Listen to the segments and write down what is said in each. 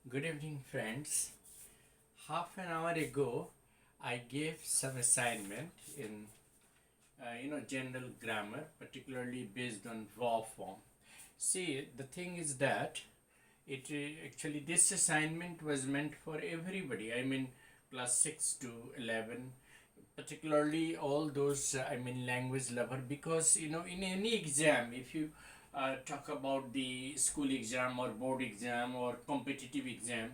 Good evening, friends. Half an hour ago, I gave some assignment in general grammar, particularly based on verb form. See, the thing is that actually this assignment was meant for everybody. I mean, class 6 to 11, particularly all those language lover, because in any exam, if you talk about the school exam or board exam or competitive exam,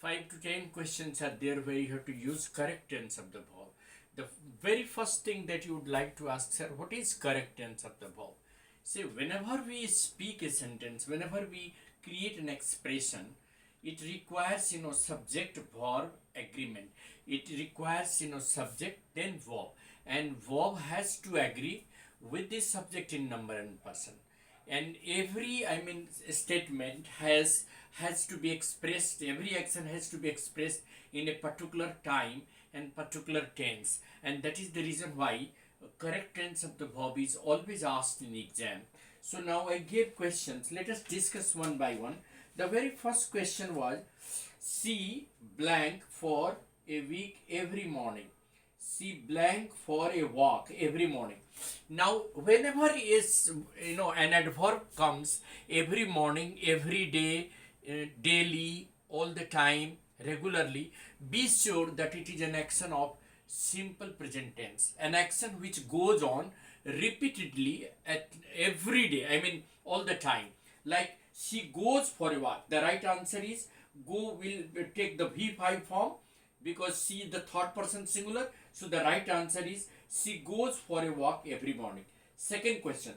5 to 10 questions are there where you have to use correct tense of the verb. The very first thing that you would like to ask, sir, what is correct tense of the verb? See, whenever we speak a sentence, whenever we create an expression, it requires subject verb agreement. It requires subject then verb, and verb has to agree with the subject in number and person. And every statement has to be expressed, every action has to be expressed in a particular time and particular tense, and that is the reason why correct tense of the verb is always asked in the exam. So now I gave questions. Let us discuss one by one. The very first question was, see blank for a week every morning. See blank for a walk every morning. Now whenever is an adverb comes, every morning, every day, daily, all the time, regularly, be sure that it is an action of simple present tense, an action which goes on repeatedly at every day, all the time. Like she goes for a walk, the right answer is go will take the V5 form, because she is the third person singular. So the right answer is she goes for a walk every morning. Second question,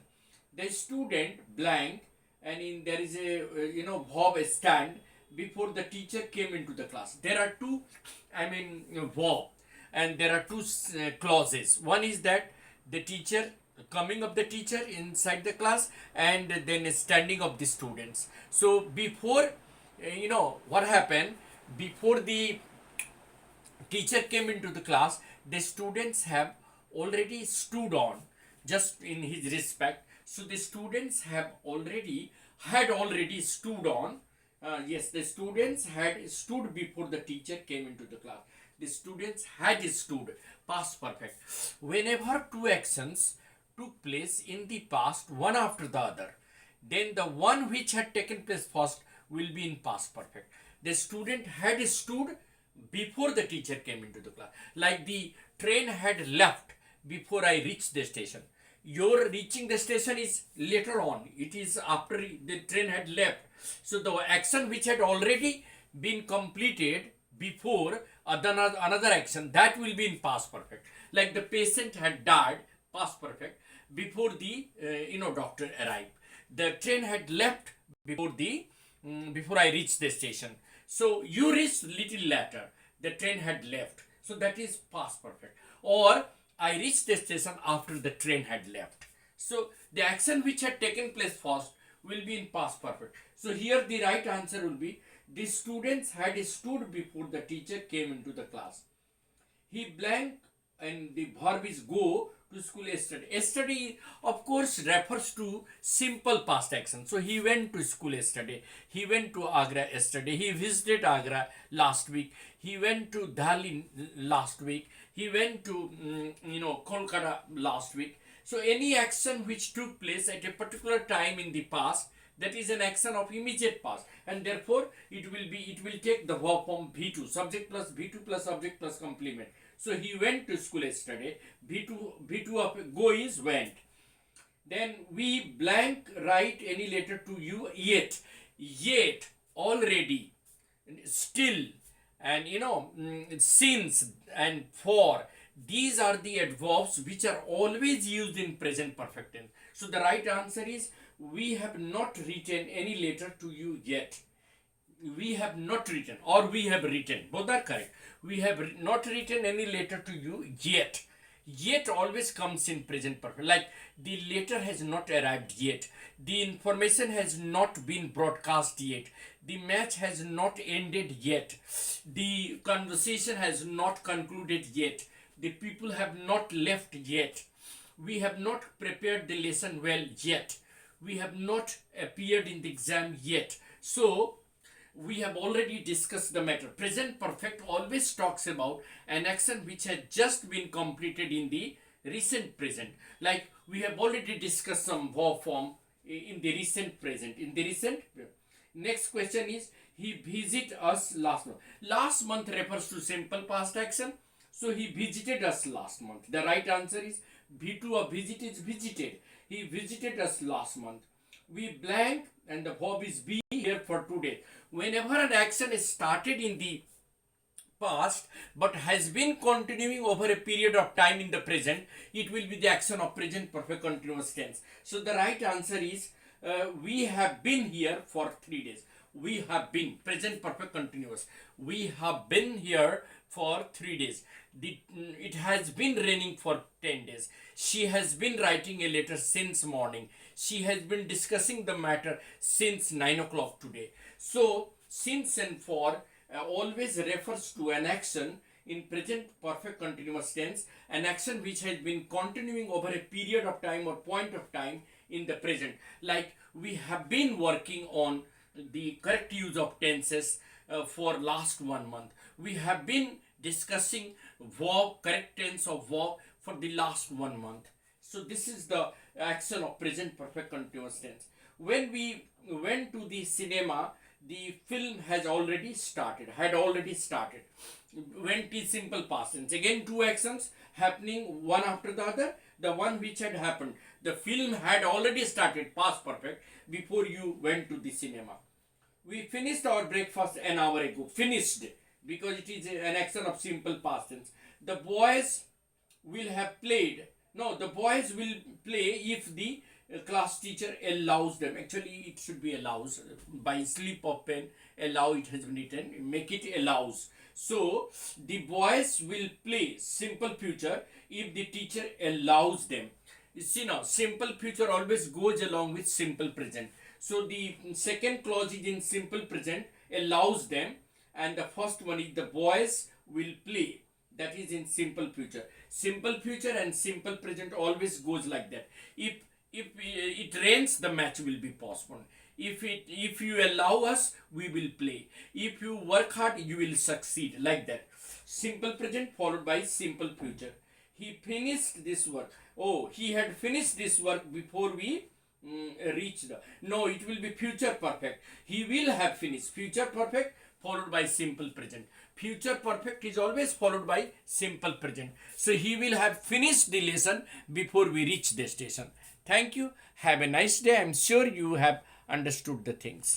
the student blank, and in there is a verb stand before the teacher came into the class. There are two verb, and there are two clauses. One is that the teacher, coming of the teacher inside the class, and then standing of the students. So before what happened, before the teacher came into the class, the students have already stood on, just in his respect. So the students had already stood on. Yes, the students had stood before the teacher came into the class. The students had stood, past perfect. Whenever two actions took place in the past, one after the other, then the one which had taken place first will be in past perfect. The student had stood before the teacher came into the class. Like the train had left before I reached the station. Your reaching the station is later on. It is after the train had left. So the action which had already been completed before another action, that will be in past perfect. Like the patient had died, past perfect, before the doctor arrived. The train had left before I reached the station. So you reached little later. The train had left. So that is past perfect. Or I reached the station after the train had left. So the action which had taken place first will be in past perfect. So here the right answer will be, the students had stood before the teacher came into the class. He blank, and the verb is go to school yesterday. Yesterday, of course, refers to simple past action. So he went to school yesterday. He went to Agra yesterday. He visited Agra last week. He went to Delhi last week. He went to Kolkata last week. So any action which took place at a particular time in the past, that is an action of immediate past, and therefore it will take the verb form V2, subject plus V2 plus subject plus complement. So he went to school yesterday. V2 of go is went. Then we blank write any letter to you yet, already, still, and since and for. These are the adverbs which are always used in present perfect tense. So the right answer is, we have not written any letter to you yet. We have not written, or we have written, both are correct. We have not written any letter to you yet. Yet always comes in present perfect. Like the letter has not arrived yet, the information has not been broadcast yet, the match has not ended yet, the conversation has not concluded yet, the people have not left yet, we have not prepared the lesson well yet, we have not appeared in the exam yet. So we have already discussed the matter. Present perfect always talks about an action which has just been completed in the recent present. Like we have already discussed some verb form in the recent present. In the recent. Next question is, he visit us last month. Last month refers to simple past action. So he visited us last month. The right answer is V2 of visit is visited. He visited us last month. We blank and the verb is be here for today. Whenever an action is started in the past but has been continuing over a period of time in the present, it will be the action of present perfect continuous tense. So the right answer is we have been here for 3 days. We have been present perfect continuous. We have been here for 3 days. It has been raining for 10 days. She has been writing a letter since morning. She has been discussing the matter since 9 o'clock today. So since and for always refers to an action in present perfect continuous tense, an action which has been continuing over a period of time or point of time in the present. Like we have been working on the correct use of tenses for last 1 month. We have been discussing verb, correct tense of verb for the last 1 month. So this is the action of present perfect continuous tense. When we went to the cinema, the film had already started. Went is simple past tense. Again, two actions happening one after the other. The one which had happened, the film had already started, past perfect, before you went to the cinema. We finished our breakfast an hour ago. Finished, because it is an action of simple past tense. The boys will have played. No, the boys will play if the class teacher allows them. Actually, it should be allows. By slip of pen, allow it has been written. Make it allows. So, the boys will play, simple future, if the teacher allows them. You see now, simple future always goes along with simple present. So, the second clause is in simple present, allows them. And the first one is the boys will play. That is in simple future. Simple future and simple present always goes like that. If it rains, the match will be postponed. If you allow us, we will play. If you work hard, you will succeed. Like that. Simple present followed by simple future. He finished this work. Oh, he had finished this work before we reached the. No, it will be future perfect. He will have finished. Future perfect followed by simple present. Future perfect is always followed by simple present. So he will have finished the lesson before we reach the station. Thank you. Have a nice day. I am sure you have understood the things.